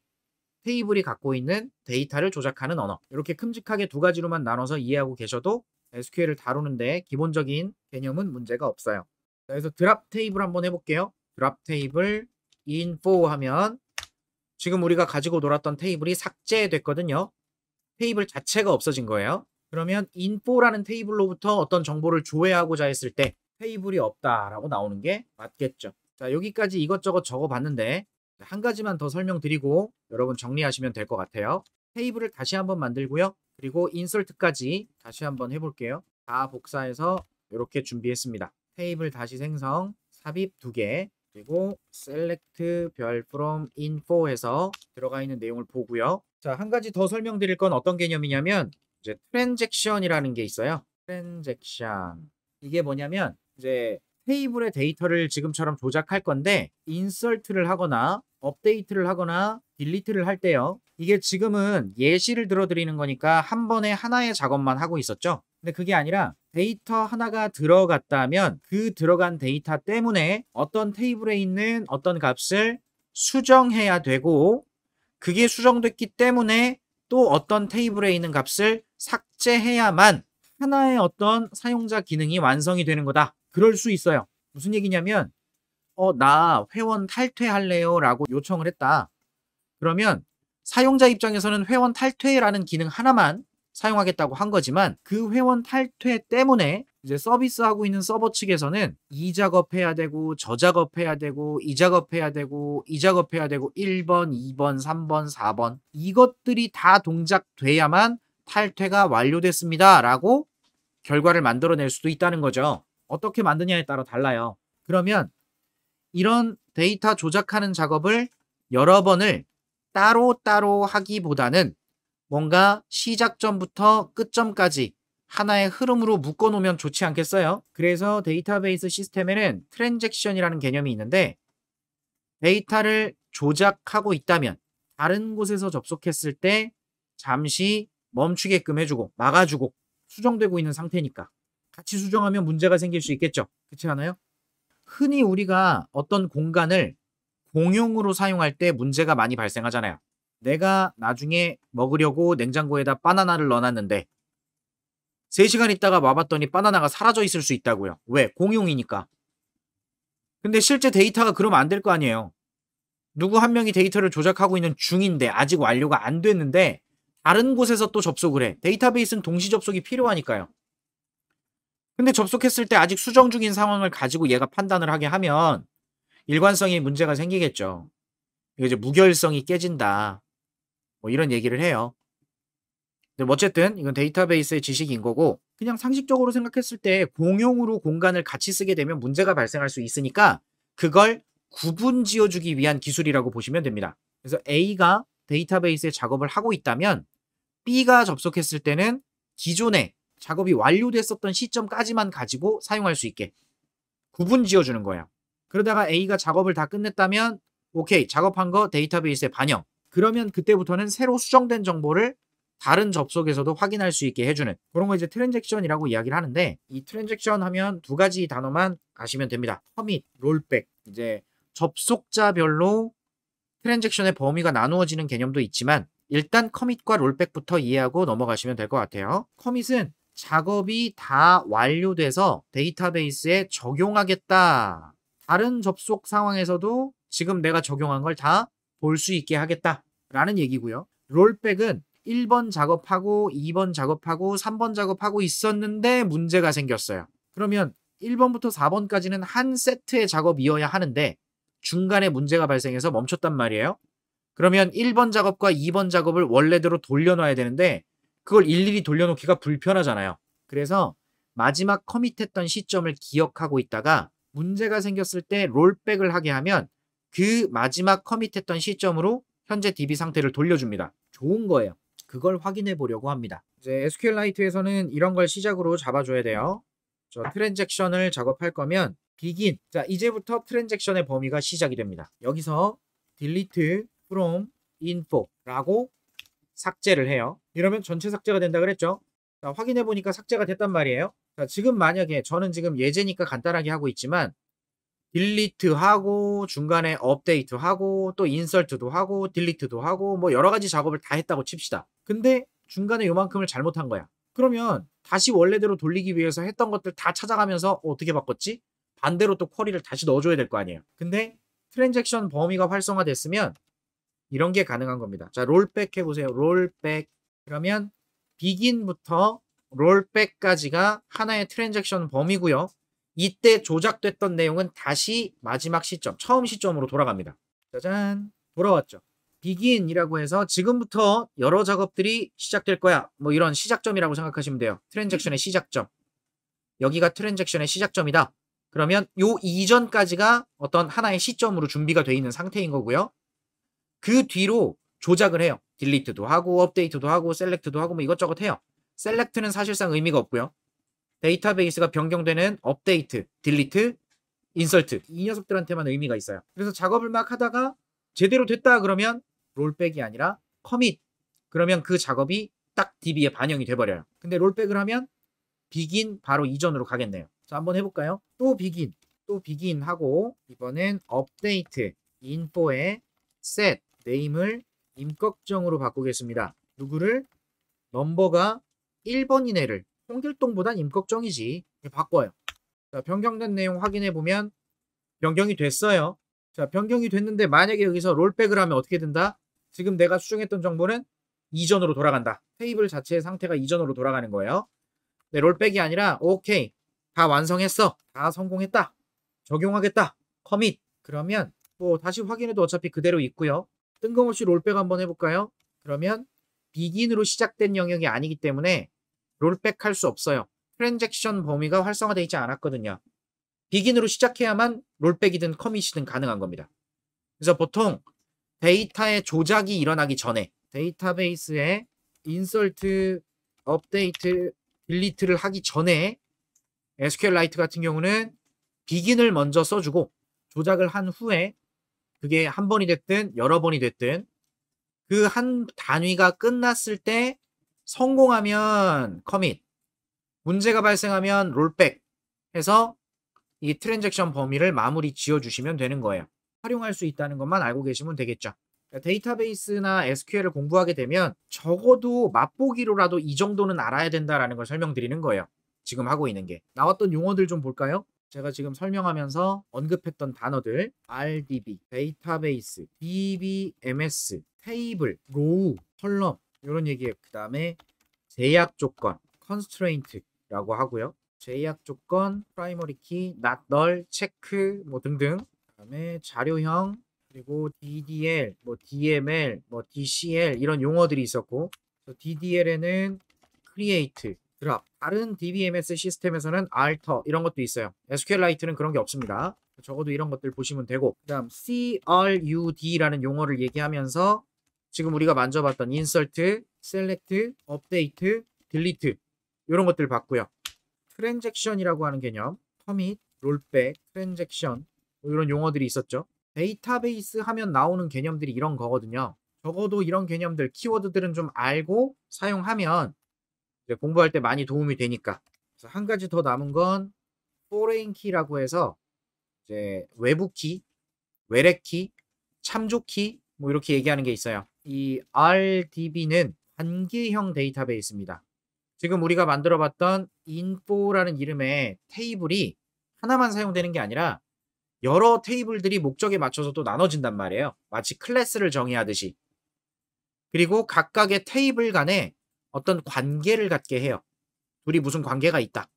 테이블이 갖고 있는 데이터를 조작하는 언어. 이렇게 큼직하게 두 가지로만 나눠서 이해하고 계셔도 SQL을 다루는데 기본적인 개념은 문제가 없어요. 그래서 드랍 테이블 한번 해볼게요. 드랍 테이블 info 하면 지금 우리가 가지고 놀았던 테이블이 삭제됐거든요. 테이블 자체가 없어진 거예요. 그러면 info라는 테이블로부터 어떤 정보를 조회하고자 했을 때 테이블이 없다라고 나오는 게 맞겠죠. 자, 여기까지 이것저것 적어봤는데 한 가지만 더 설명드리고 여러분 정리하시면 될 것 같아요. 테이블을 다시 한번 만들고요. 그리고 인설트까지 다시 한번 해볼게요. 다 복사해서 이렇게 준비했습니다. 테이블 다시 생성, 삽입 2개, 그리고 select 별 from info 해서 들어가 있는 내용을 보고요. 자, 한 가지 더 설명드릴 건 어떤 개념이냐면 이제 트랜잭션이라는 게 있어요. 트랜잭션. 이게 뭐냐면 이제 테이블의 데이터를 지금처럼 조작할 건데 인설트를 하거나 업데이트를 하거나 딜리트를 할 때요. 이게 지금은 예시를 들어드리는 거니까 한 번에 하나의 작업만 하고 있었죠. 근데 그게 아니라 데이터 하나가 들어갔다면 그 들어간 데이터 때문에 어떤 테이블에 있는 어떤 값을 수정해야 되고 그게 수정됐기 때문에 또 어떤 테이블에 있는 값을 삭제해야만 하나의 어떤 사용자 기능이 완성이 되는 거다. 그럴 수 있어요. 무슨 얘기냐면 나 회원 탈퇴할래요 라고 요청을 했다. 그러면 사용자 입장에서는 회원 탈퇴라는 기능 하나만 사용하겠다고 한 거지만 그 회원 탈퇴 때문에 이제 서비스하고 있는 서버 측에서는 이 작업해야 되고 저 작업해야 되고 이 작업해야 되고 이 작업해야 되고 1번, 2번, 3번, 4번 이것들이 다 동작돼야만 탈퇴가 완료됐습니다 라고 결과를 만들어낼 수도 있다는 거죠. 어떻게 만드냐에 따라 달라요. 그러면 이런 데이터 조작하는 작업을 여러 번을 따로따로 하기보다는 뭔가 시작점부터 끝점까지 하나의 흐름으로 묶어놓으면 좋지 않겠어요? 그래서 데이터베이스 시스템에는 트랜잭션이라는 개념이 있는데 데이터를 조작하고 있다면 다른 곳에서 접속했을 때 잠시 멈추게끔 해주고 막아주고 수정되고 있는 상태니까 같이 수정하면 문제가 생길 수 있겠죠. 그렇지 않아요? 흔히 우리가 어떤 공간을 공용으로 사용할 때 문제가 많이 발생하잖아요. 내가 나중에 먹으려고 냉장고에다 바나나를 넣어놨는데 3시간 있다가 와봤더니 바나나가 사라져 있을 수 있다고요. 왜? 공용이니까. 근데 실제 데이터가 그러면 안 될 거 아니에요. 누구 한 명이 데이터를 조작하고 있는 중인데 아직 완료가 안 됐는데 다른 곳에서 또 접속을 해. 데이터베이스는 동시 접속이 필요하니까요. 근데 접속했을 때 아직 수정 중인 상황을 가지고 얘가 판단을 하게 하면 일관성에 문제가 생기겠죠. 이거 이제 무결성이 깨진다. 뭐 이런 얘기를 해요. 근데 어쨌든 이건 데이터베이스의 지식인 거고 그냥 상식적으로 생각했을 때 공용으로 공간을 같이 쓰게 되면 문제가 발생할 수 있으니까 그걸 구분 지어주기 위한 기술이라고 보시면 됩니다. 그래서 A가 데이터베이스에 작업을 하고 있다면 B가 접속했을 때는 기존에 작업이 완료됐었던 시점까지만 가지고 사용할 수 있게 구분 지어주는 거예요. 그러다가 A가 작업을 다 끝냈다면 오케이, 작업한 거 데이터베이스에 반영. 그러면 그때부터는 새로 수정된 정보를 다른 접속에서도 확인할 수 있게 해주는 그런 거 이제 트랜잭션이라고 이야기를 하는데 이 트랜잭션 하면 두 가지 단어만 아시면 됩니다. 커밋, 롤백. 이제 접속자별로 트랜잭션의 범위가 나누어지는 개념도 있지만 일단 커밋과 롤백부터 이해하고 넘어가시면 될 것 같아요. 커밋은 작업이 다 완료돼서 데이터베이스에 적용하겠다. 다른 접속 상황에서도 지금 내가 적용한 걸 다 볼 수 있게 하겠다라는 얘기고요. 롤백은 1번 작업하고 2번 작업하고 3번 작업하고 있었는데 문제가 생겼어요. 그러면 1번부터 4번까지는 한 세트의 작업이어야 하는데 중간에 문제가 발생해서 멈췄단 말이에요. 그러면 1번 작업과 2번 작업을 원래대로 돌려놔야 되는데 그걸 일일이 돌려놓기가 불편하잖아요. 그래서 마지막 커밋했던 시점을 기억하고 있다가 문제가 생겼을 때 롤백을 하게 하면 그 마지막 커밋했던 시점으로 현재 DB 상태를 돌려줍니다. 좋은 거예요. 그걸 확인해 보려고 합니다. 이제 SQLite에서는 이런 걸 시작으로 잡아줘야 돼요. 저 트랜잭션을 작업할 거면 begin. 자, 이제부터 트랜잭션의 범위가 시작이 됩니다. 여기서 delete from info라고 삭제를 해요. 이러면 전체 삭제가 된다 그랬죠. 자, 확인해 보니까 삭제가 됐단 말이에요. 자, 지금 만약에 저는 지금 예제니까 간단하게 하고 있지만 딜리트하고 중간에 업데이트하고 또 인설트도 하고 딜리트도 하고 뭐 여러 가지 작업을 다 했다고 칩시다. 근데 중간에 요만큼을 잘못한 거야. 그러면 다시 원래대로 돌리기 위해서 했던 것들 다 찾아가면서 어떻게 바꿨지? 반대로 또 쿼리를 다시 넣어줘야 될 거 아니에요. 근데 트랜잭션 범위가 활성화됐으면 이런 게 가능한 겁니다. 자, 롤백 해보세요. 롤백. 그러면 비긴부터 롤백까지가 하나의 트랜잭션 범위고요. 이때 조작됐던 내용은 다시 마지막 시점, 처음 시점으로 돌아갑니다. 짜잔, 돌아왔죠. 비긴이라고 해서 지금부터 여러 작업들이 시작될 거야. 뭐 이런 시작점이라고 생각하시면 돼요. 트랜잭션의 시작점. 여기가 트랜잭션의 시작점이다. 그러면 요 이전까지가 어떤 하나의 시점으로 준비가 되어 있는 상태인 거고요. 그 뒤로 조작을 해요. 딜리트도 하고 업데이트도 하고 셀렉트도 하고 뭐 이것저것 해요. 셀렉트는 사실상 의미가 없고요. 데이터베이스가 변경되는 업데이트, 딜리트, 인설트 이 녀석들한테만 의미가 있어요. 그래서 작업을 막 하다가 제대로 됐다 그러면 롤백이 아니라 커밋. 그러면 그 작업이 딱 DB에 반영이 돼버려요. 근데 롤백을 하면 비긴 바로 이전으로 가겠네요. 자, 한번 해볼까요? 또 비긴 하고 이번엔 업데이트 인포에 set 네임을 임꺽정으로 바꾸겠습니다. 누구를? 넘버가 1번인 애를. 홍길동보단 임꺽정이지. 바꿔요. 자, 변경된 내용 확인해 보면 변경이 됐어요. 자, 변경이 됐는데 만약에 여기서 롤백을 하면 어떻게 된다? 지금 내가 수정했던 정보는 이전으로 돌아간다. 테이블 자체의 상태가 이전으로 돌아가는 거예요. 네, 롤백이 아니라 오케이. 다 완성했어. 다 성공했다. 적용하겠다. 커밋. 그러면 뭐 다시 확인해도 어차피 그대로 있고요. 뜬금없이 롤백 한번 해볼까요? 그러면 비긴으로 시작된 영역이 아니기 때문에 롤백 할 수 없어요. 트랜잭션 범위가 활성화되어 있지 않았거든요. 비긴으로 시작해야만 롤백이든 커밋이든 가능한 겁니다. 그래서 보통 데이터의 조작이 일어나기 전에 데이터베이스에 인설트, 업데이트, 딜리트를 하기 전에 SQLite 같은 경우는 비긴을 먼저 써주고 조작을 한 후에 그게 한 번이 됐든 여러 번이 됐든 그 한 단위가 끝났을 때 성공하면 커밋, 문제가 발생하면 롤백 해서 이 트랜잭션 범위를 마무리 지어주시면 되는 거예요. 활용할 수 있다는 것만 알고 계시면 되겠죠. 데이터베이스나 SQL을 공부하게 되면 적어도 맛보기로라도 이 정도는 알아야 된다라는 걸 설명드리는 거예요. 지금 하고 있는 게. 나왔던 용어들 좀 볼까요? 제가 지금 설명하면서 언급했던 단어들 RDB, 데이터베이스, DBMS, 테이블, 로우, 컬럼 이런 얘기예요. 그 다음에 제약 조건, constraint라고 하고요. 제약 조건, 프라이머리 키, not null, 체크 뭐 등등. 그다음에 자료형, 그리고 DDL, 뭐 DML, 뭐 DCL 이런 용어들이 있었고 DDL에는 create, drop. 다른 DBMS 시스템에서는 alter 이런 것도 있어요. SQLite는 그런 게 없습니다. 적어도 이런 것들 보시면 되고 그다음 CRUD라는 용어를 얘기하면서 지금 우리가 만져봤던 insert, select, update, delete 이런 것들 봤고요. 트랜잭션이라고 하는 개념, 커밋, 롤백, 트랜잭션 이런 용어들이 있었죠. 데이터베이스 하면 나오는 개념들이 이런 거거든요. 적어도 이런 개념들, 키워드들은 좀 알고 사용하면 이제 공부할 때 많이 도움이 되니까. 그래서 한 가지 더 남은 건 foreign key라고 해서 이제 외부 키, 외래 키, 참조 키 뭐 이렇게 얘기하는 게 있어요. 이 RDB는 관계형 데이터베이스입니다. 지금 우리가 만들어봤던 info라는 이름의 테이블이 하나만 사용되는 게 아니라 여러 테이블들이 목적에 맞춰서 또 나눠진단 말이에요. 마치 클래스를 정의하듯이. 그리고 각각의 테이블 간에 어떤 관계를 갖게 해요. 둘이 무슨 관계가 있다.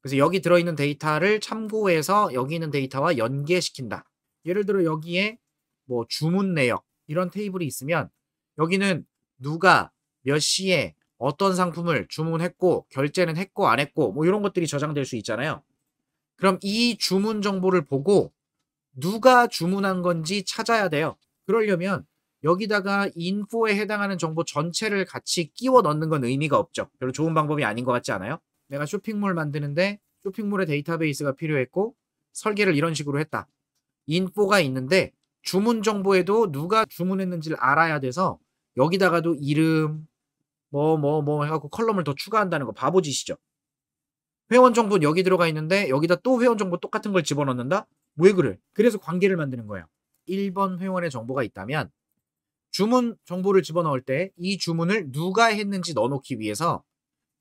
그래서 여기 들어있는 데이터를 참고해서 여기 있는 데이터와 연계시킨다. 예를 들어 여기에 뭐 주문 내역 이런 테이블이 있으면 여기는 누가 몇 시에 어떤 상품을 주문했고 결제는 했고 안 했고 뭐 이런 것들이 저장될 수 있잖아요. 그럼 이 주문 정보를 보고 누가 주문한 건지 찾아야 돼요. 그러려면 여기다가 인포에 해당하는 정보 전체를 같이 끼워 넣는 건 의미가 없죠. 별로 좋은 방법이 아닌 것 같지 않아요? 내가 쇼핑몰 만드는데 쇼핑몰의 데이터베이스가 필요했고 설계를 이런 식으로 했다. 인포가 있는데 주문 정보에도 누가 주문했는지를 알아야 돼서 여기다가도 이름 뭐 해갖고 컬럼을 더 추가한다는 거 바보짓이죠. 회원 정보는 여기 들어가 있는데 여기다 또 회원 정보 똑같은 걸 집어넣는다? 왜 그래? 그래서 관계를 만드는 거예요. 1번 회원의 정보가 있다면 주문 정보를 집어넣을 때 이 주문을 누가 했는지 넣어놓기 위해서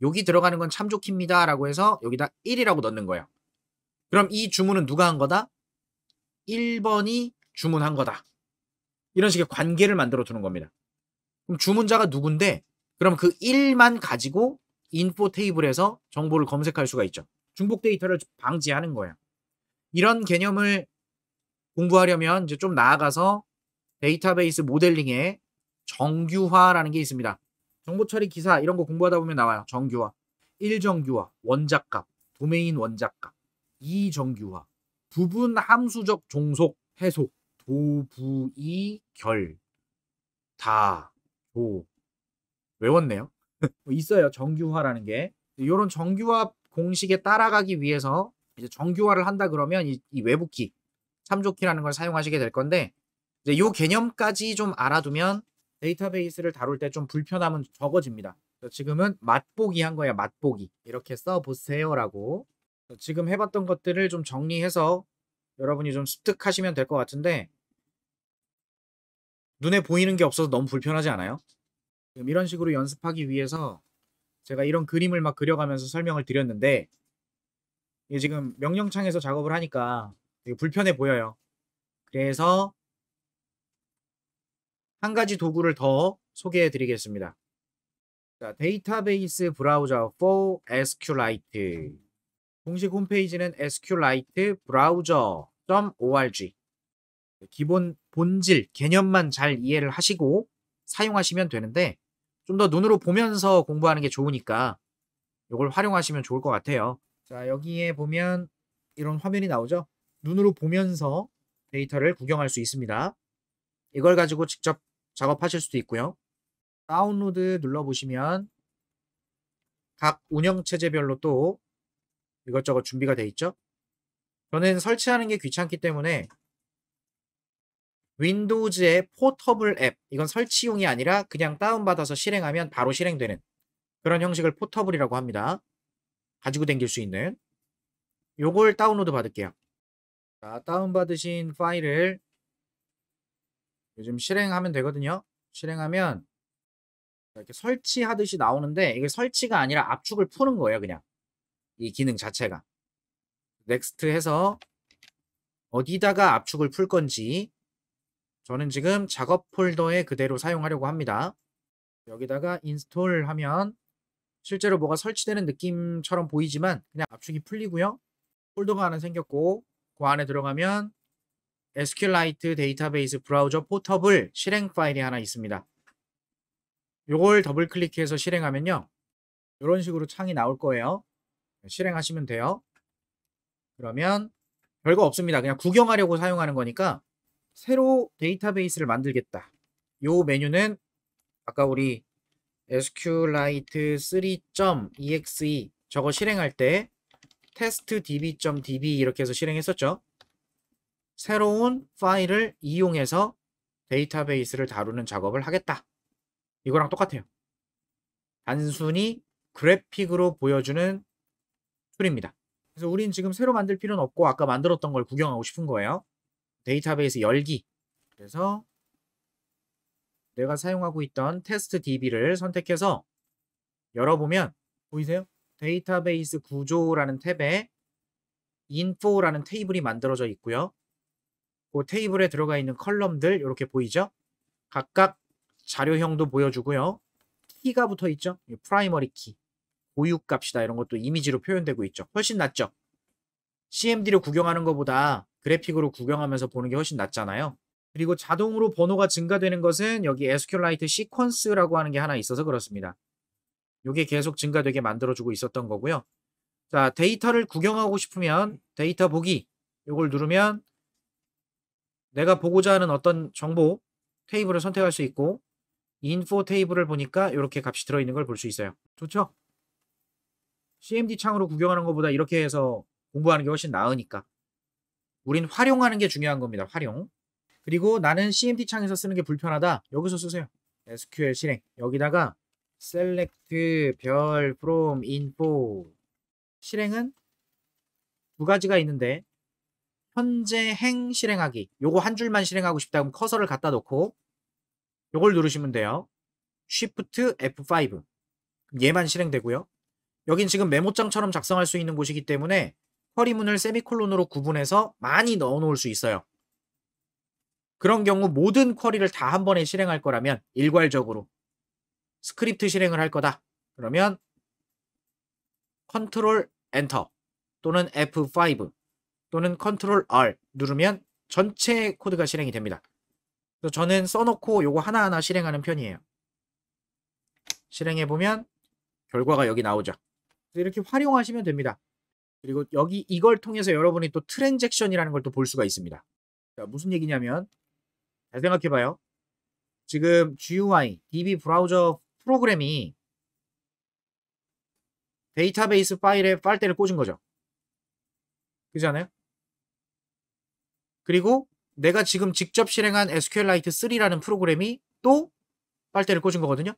여기 들어가는 건 참조키입니다 라고 해서 여기다 1이라고 넣는 거예요. 그럼 이 주문은 누가 한 거다? 1번이 주문한 거다. 이런 식의 관계를 만들어 두는 겁니다. 그럼 주문자가 누군데 그럼 그 1만 가지고 인포 테이블에서 정보를 검색할 수가 있죠. 중복 데이터를 방지하는 거예요. 이런 개념을 공부하려면 이제 좀 나아가서 데이터베이스 모델링에 정규화라는 게 있습니다. 정보 처리 기사 이런 거 공부하다 보면 나와요. 정규화, 1정규화, 원작값, 도메인 원작값, 2정규화, 부분 함수적 종속, 해소, 도, 부, 이, 결, 다, 도. 외웠네요. 있어요. 정규화라는 게. 이런 정규화 공식에 따라가기 위해서 이제 정규화를 한다 그러면 이 외부키, 참조키라는 걸 사용하시게 될 건데 이제 요 개념까지 좀 알아두면 데이터베이스를 다룰 때 좀 불편함은 적어집니다. 지금은 맛보기 한 거야. 맛보기. 이렇게 써보세요라고. 지금 해봤던 것들을 좀 정리해서 여러분이 좀 습득하시면 될 것 같은데 눈에 보이는 게 없어서 너무 불편하지 않아요? 지금 이런 식으로 연습하기 위해서 제가 이런 그림을 막 그려가면서 설명을 드렸는데 이게 지금 명령창에서 작업을 하니까 되게 불편해 보여요. 그래서 한 가지 도구를 더 소개해 드리겠습니다. 자, 데이터베이스 브라우저 for SQLite. 공식 홈페이지는 SQLite browser.org. 기본 본질, 개념만 잘 이해를 하시고 사용하시면 되는데 좀 더 눈으로 보면서 공부하는 게 좋으니까 이걸 활용하시면 좋을 것 같아요. 자, 여기에 보면 이런 화면이 나오죠? 눈으로 보면서 데이터를 구경할 수 있습니다. 이걸 가지고 직접 작업하실 수도 있고요. 다운로드 눌러보시면 각 운영체제별로 또 이것저것 준비가 돼 있죠? 저는 설치하는 게 귀찮기 때문에 윈도우즈의 포터블 앱, 이건 설치용이 아니라 그냥 다운받아서 실행하면 바로 실행되는 그런 형식을 포터블이라고 합니다. 가지고 다닐 수 있는 요걸 다운로드 받을게요. 자, 다운받으신 파일을 요즘 실행하면 되거든요. 실행하면 이렇게 설치하듯이 나오는데 이게 설치가 아니라 압축을 푸는 거예요. 그냥 이 기능 자체가. 넥스트 해서 어디다가 압축을 풀 건지 저는 지금 작업 폴더에 그대로 사용하려고 합니다. 여기다가 인스톨 하면 실제로 뭐가 설치되는 느낌처럼 보이지만 그냥 압축이 풀리고요. 폴더가 하나 생겼고 그 안에 들어가면 SQLite 데이터베이스 브라우저 포터블 실행 파일이 하나 있습니다. 요걸 더블 클릭해서 실행하면요. 이런 식으로 창이 나올 거예요. 실행하시면 돼요. 그러면 별거 없습니다. 그냥 구경하려고 사용하는 거니까 새로 데이터베이스를 만들겠다. 요 메뉴는 아까 우리 SQLite 3.exe 저거 실행할 때 testdb.db 이렇게 해서 실행했었죠. 새로운 파일을 이용해서 데이터베이스를 다루는 작업을 하겠다. 이거랑 똑같아요. 단순히 그래픽으로 보여주는 툴입니다. 그래서 우린 지금 새로 만들 필요는 없고 아까 만들었던 걸 구경하고 싶은 거예요. 데이터베이스 열기. 그래서 내가 사용하고 있던 testdb를 선택해서 열어보면 보이세요? 데이터베이스 구조라는 탭에 info라는 테이블이 만들어져 있고요. 그 테이블에 들어가 있는 컬럼들 이렇게 보이죠? 각각 자료형도 보여주고요. 키가 붙어 있죠. 프라이머리 키, 고유값이다 이런 것도 이미지로 표현되고 있죠. 훨씬 낫죠. CMD로 구경하는 것보다 그래픽으로 구경하면서 보는 게 훨씬 낫잖아요. 그리고 자동으로 번호가 증가되는 것은 여기 SQLite 시퀀스라고 하는 게 하나 있어서 그렇습니다. 이게 계속 증가되게 만들어주고 있었던 거고요. 자, 데이터를 구경하고 싶으면 데이터 보기 이걸 누르면 내가 보고자 하는 어떤 정보 테이블을 선택할 수 있고 인포 테이블을 보니까 이렇게 값이 들어있는 걸 볼 수 있어요. 좋죠? CMD 창으로 구경하는 것보다 이렇게 해서 공부하는 게 훨씬 나으니까. 우린 활용하는 게 중요한 겁니다. 활용. 그리고 나는 CMD 창에서 쓰는 게 불편하다. 여기서 쓰세요. SQL 실행. 여기다가 select 별 from info 실행은 두 가지가 있는데 현재 행 실행하기. 요거 한 줄만 실행하고 싶다 그럼 커서를 갖다 놓고 요걸 누르시면 돼요. Shift F5. 얘만 실행되고요. 여긴 지금 메모장처럼 작성할 수 있는 곳이기 때문에 쿼리문을 세미콜론으로 구분해서 많이 넣어 놓을 수 있어요. 그런 경우 모든 쿼리를 다 한 번에 실행할 거라면 일괄적으로 스크립트 실행을 할 거다. 그러면 컨트롤 엔터 또는 F5 또는 컨트롤 R 누르면 전체 코드가 실행이 됩니다. 그래서 저는 써놓고 요거 하나하나 실행하는 편이에요. 실행해보면 결과가 여기 나오죠. 그래서 이렇게 활용하시면 됩니다. 그리고 여기 이걸 통해서 여러분이 또 트랜잭션이라는 걸 또 볼 수가 있습니다. 자, 무슨 얘기냐면 잘 생각해봐요. 지금 GUI, DB 브라우저 프로그램이 데이터베이스 파일에 빨대를 꽂은 거죠. 그렇지 않아요? 그리고 내가 지금 직접 실행한 SQLite 3라는 프로그램이 또 빨대를 꽂은 거거든요.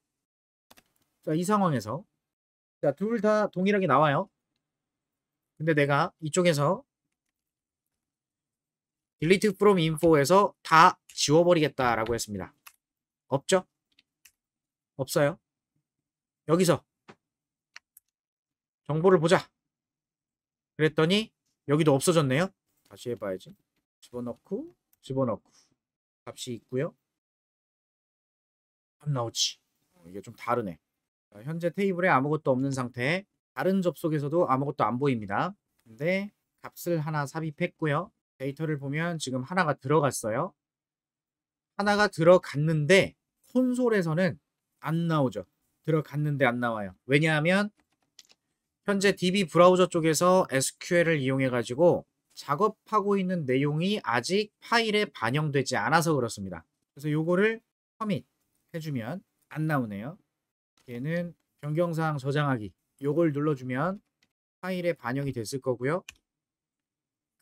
자, 이 상황에서 자, 둘 다 동일하게 나와요. 근데 내가 이쪽에서 delete from info에서 다 지워버리겠다라고 했습니다. 없죠? 없어요. 여기서 정보를 보자. 그랬더니 여기도 없어졌네요. 다시 해봐야지. 집어넣고 값이 있고요. 안 나오지. 이게 좀 다르네. 자, 현재 테이블에 아무것도 없는 상태. 다른 접속에서도 아무것도 안 보입니다. 근데 값을 하나 삽입했고요. 데이터를 보면 지금 하나가 들어갔어요. 하나가 들어갔는데 콘솔에서는 안 나오죠. 들어갔는데 안 나와요. 왜냐하면 현재 DB 브라우저 쪽에서 SQL을 이용해 가지고 작업하고 있는 내용이 아직 파일에 반영되지 않아서 그렇습니다. 그래서 요거를 커밋 해주면 안 나오네요. 얘는 변경사항 저장하기. 요걸 눌러주면 파일에 반영이 됐을 거고요.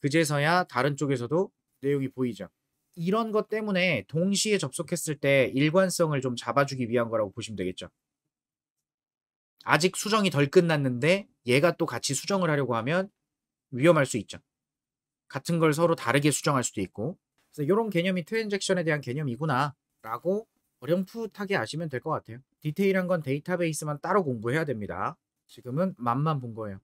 그제서야 다른 쪽에서도 내용이 보이죠. 이런 것 때문에 동시에 접속했을 때 일관성을 좀 잡아주기 위한 거라고 보시면 되겠죠. 아직 수정이 덜 끝났는데 얘가 또 같이 수정을 하려고 하면 위험할 수 있죠. 같은 걸 서로 다르게 수정할 수도 있고. 그래서 이런 개념이 트랜잭션에 대한 개념이구나 라고 어렴풋하게 아시면 될 것 같아요. 디테일한 건 데이터베이스만 따로 공부해야 됩니다. 지금은 맛만 본 거예요.